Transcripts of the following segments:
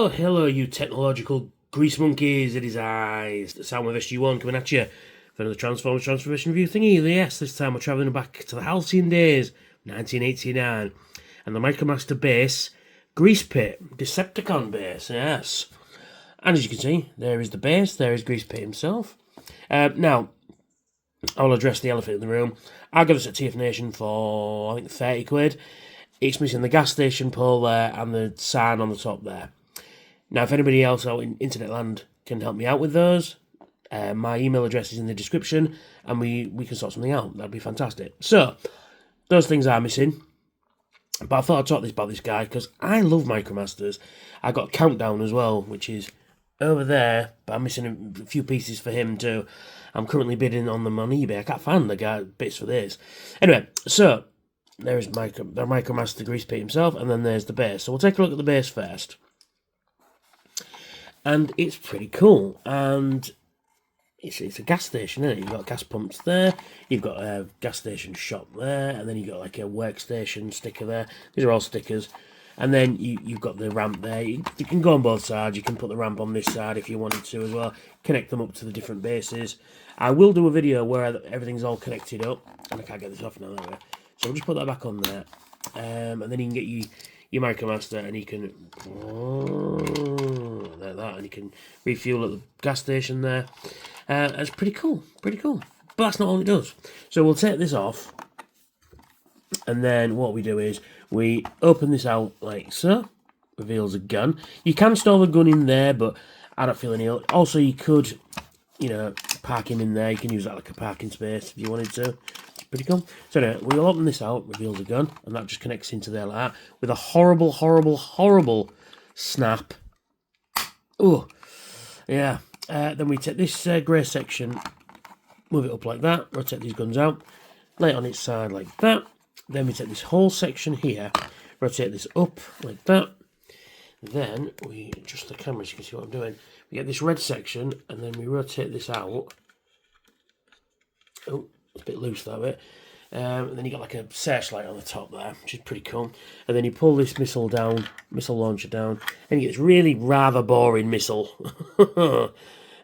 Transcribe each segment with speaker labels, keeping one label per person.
Speaker 1: Well, hello, you technological grease monkeys. It is I, Sound with SG1, coming at you for another Transformers Transformation Review thingy. Yes, this time we're travelling back to the halcyon days, 1989, and the Micromaster base, Greasepit, Decepticon base, yes. And as you can see, there is the base, there is Greasepit himself. Now, I'll address the elephant in the room. I got this at TF Nation for, I think, 30 quid. It's missing the gas station pole there and the sign on the top there. Now, if anybody else out in internet land can help me out with those, my email address is in the description, and we can sort something out. That'd be fantastic. So, those things are missing. But I thought I'd talk about this guy, because I love Micromasters. I got Countdown as well, which is over there, but I'm missing a few pieces for him too. I'm currently bidding on them on eBay. I can't find the guy bits for this. Anyway, so there's the Micromaster Greasepit himself, and then there's the base. So we'll take a look at the base first. And it's pretty cool. And it's a gas station, isn't it? You've got gas pumps there. You've got a gas station shop there. And then you've got like a workstation sticker there. These are all stickers. And then you've got the ramp there. You can go on both sides. You can put the ramp on this side if you wanted to as well. Connect them up to the different bases. I will do a video where everything's all connected up. And I can't get this off now, anyway. So we'll just put that back on there. And then you can get your Micromaster, and you can like that, and you can refuel at the gas station there. It's pretty cool, But that's not all it does. So we'll take this off, and then what we do is we open this out like so. Reveals a gun. You can store the gun in there, but I don't feel any. Also, you could, park him in there. You can use that like a parking space if you wanted to. Pretty cool. So anyway, we'll open this out, reveals a gun, and that just connects into there like that, with a horrible snap. Oh, yeah. Then we take this grey section, move it up like that, rotate these guns out, lay it on its side like that. Then we take this whole section here, rotate this up like that. Then we adjust the camera so you can see what I'm doing. We get this red section, and then we rotate this out. Oh, it's a bit loose that bit. And then you got like a searchlight on the top there, which is pretty cool. And then you pull this missile launcher down, and you get this really rather boring missile. You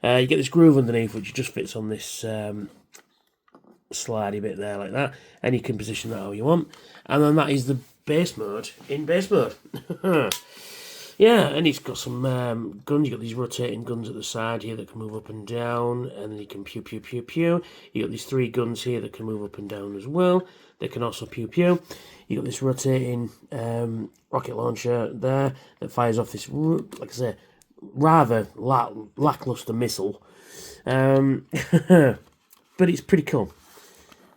Speaker 1: get this groove underneath, which just fits on this slidey bit there like that, and you can position that how you want. And then that is the base mode in base mode. Yeah, and it's got some guns. You've got these rotating guns at the side here that can move up and down, and then you can pew, pew, pew, pew. You've got these 3 guns here that can move up and down as well. They can also pew, pew. You've got this rotating rocket launcher there that fires off this, like I say, rather lackluster missile. But it's pretty cool.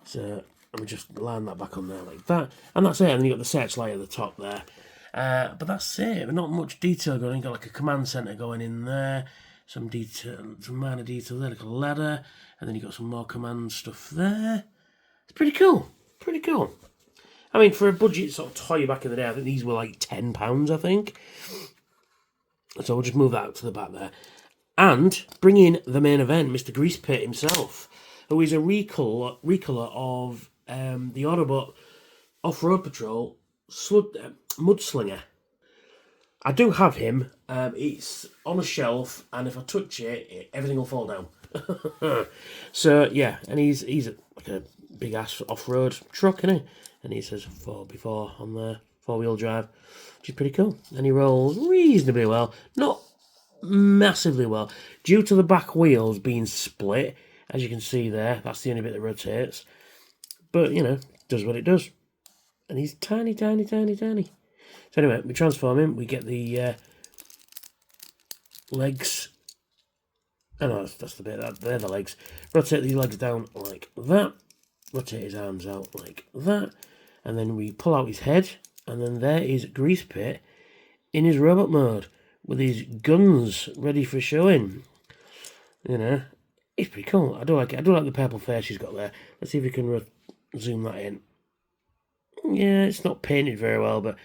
Speaker 1: So let me just line that back on there like that. And that's it. And then you've got the searchlight at the top there. But that's it. Not much detail going on. You've got like a command center going in there. Some detail, some minor detail there, like a ladder. And then you've got some more command stuff there. It's pretty cool. I mean, for a budget sort of toy back in the day, I think these were like £10, I think. So we'll just move that out to the back there. And bring in the main event, Mr. Greasepit himself, who is a recolor of the Autobot Off-Road Patrol Mudslinger. I do have him. It's on a shelf, and if I touch it, everything will fall down. So yeah, and he's like a big ass off-road truck, isn't he? And he says 4x4 on there, 4-wheel drive, which is pretty cool. And he rolls reasonably well, not massively well, due to the back wheels being split. As you can see there, that's the only bit that rotates. But does what it does. And he's tiny. So anyway, we transform him. We get the legs. Oh no, that's the bit. They're the legs. Rotate these legs down like that. Rotate his arms out like that. And then we pull out his head. And then there is Greasepit in his robot mode with his guns ready for showing. It's pretty cool. I do like it. I do like the purple face he's got there. Let's see if we can zoom that in. Yeah, it's not painted very well, but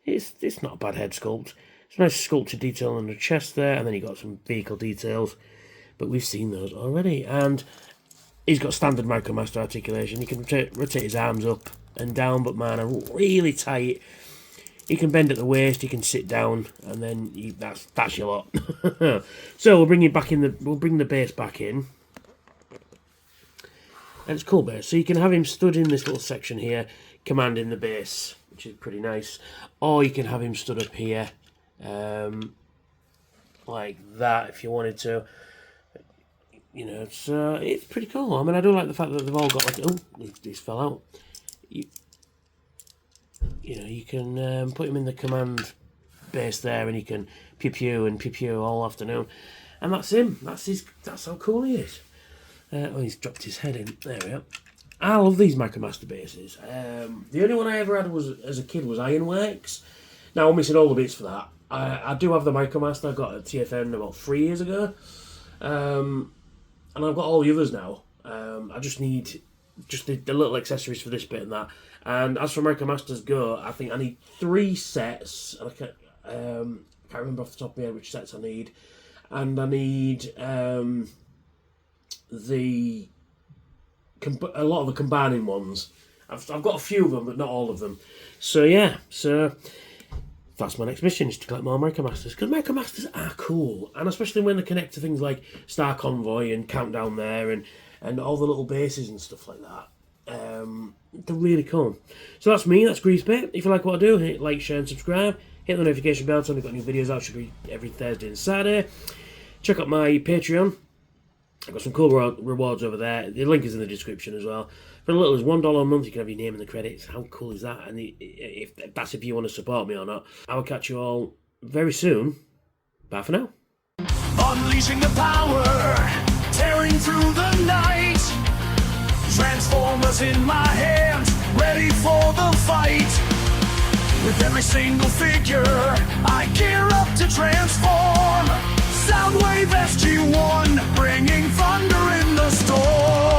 Speaker 1: it's not a bad head sculpt. It's a nice sculpted detail on the chest there, and then you got some vehicle details, but we've seen those already. And he's got standard Micromaster articulation. He can rotate his arms up and down, but man, are really tight. You can bend at the waist, you can sit down, and then that's your lot. So we'll bring the base back in. And it's cool base. So you can have him stood in this little section here, commanding the base, which is pretty nice. Or you can have him stood up here, like that, if you wanted to. You know, it's pretty cool. I mean, I do like the fact that they've all got like, oh, these fell out. You know, you can put him in the command base there, and he can pew pew and pew pew all afternoon, and that's him. That's how cool he is. Oh, he's dropped his head in. There we are. I love these Micromaster bases. The only one I ever had as a kid was Ironworks. Now I'm missing all the bits for that. I do have the Micromaster I got at TFN about 3 years ago, and I've got all the others now. I just need the little accessories for this bit and that. And as for Micromasters go, I think I need 3 sets. And I can't remember off the top of my head which sets I need. And I need a lot of the combining ones. I've got a few of them, but not all of them. So yeah, that's my next mission, is to collect more Micromasters, because Micromasters are cool, and especially when they connect to things like Star Convoy and Countdown there, and all the little bases and stuff like that. They're really cool. So that's me, that's Greasepit. If you like what I do, hit like, share and subscribe. Hit the notification bell so I've got new videos out, should be every Thursday and Saturday. Check out my Patreon. I've got some cool rewards over there. The link is in the description as well. For as little as $1 a month, you can have your name in the credits. How cool is that? And if you want to support me or not. I will catch you all very soon. Bye for now.
Speaker 2: Unleashing the power, tearing through the night. Transformers in my hands, ready for the fight. With every single figure, I gear up to transform. Soundwave SG-1, bringing thunder in the storm.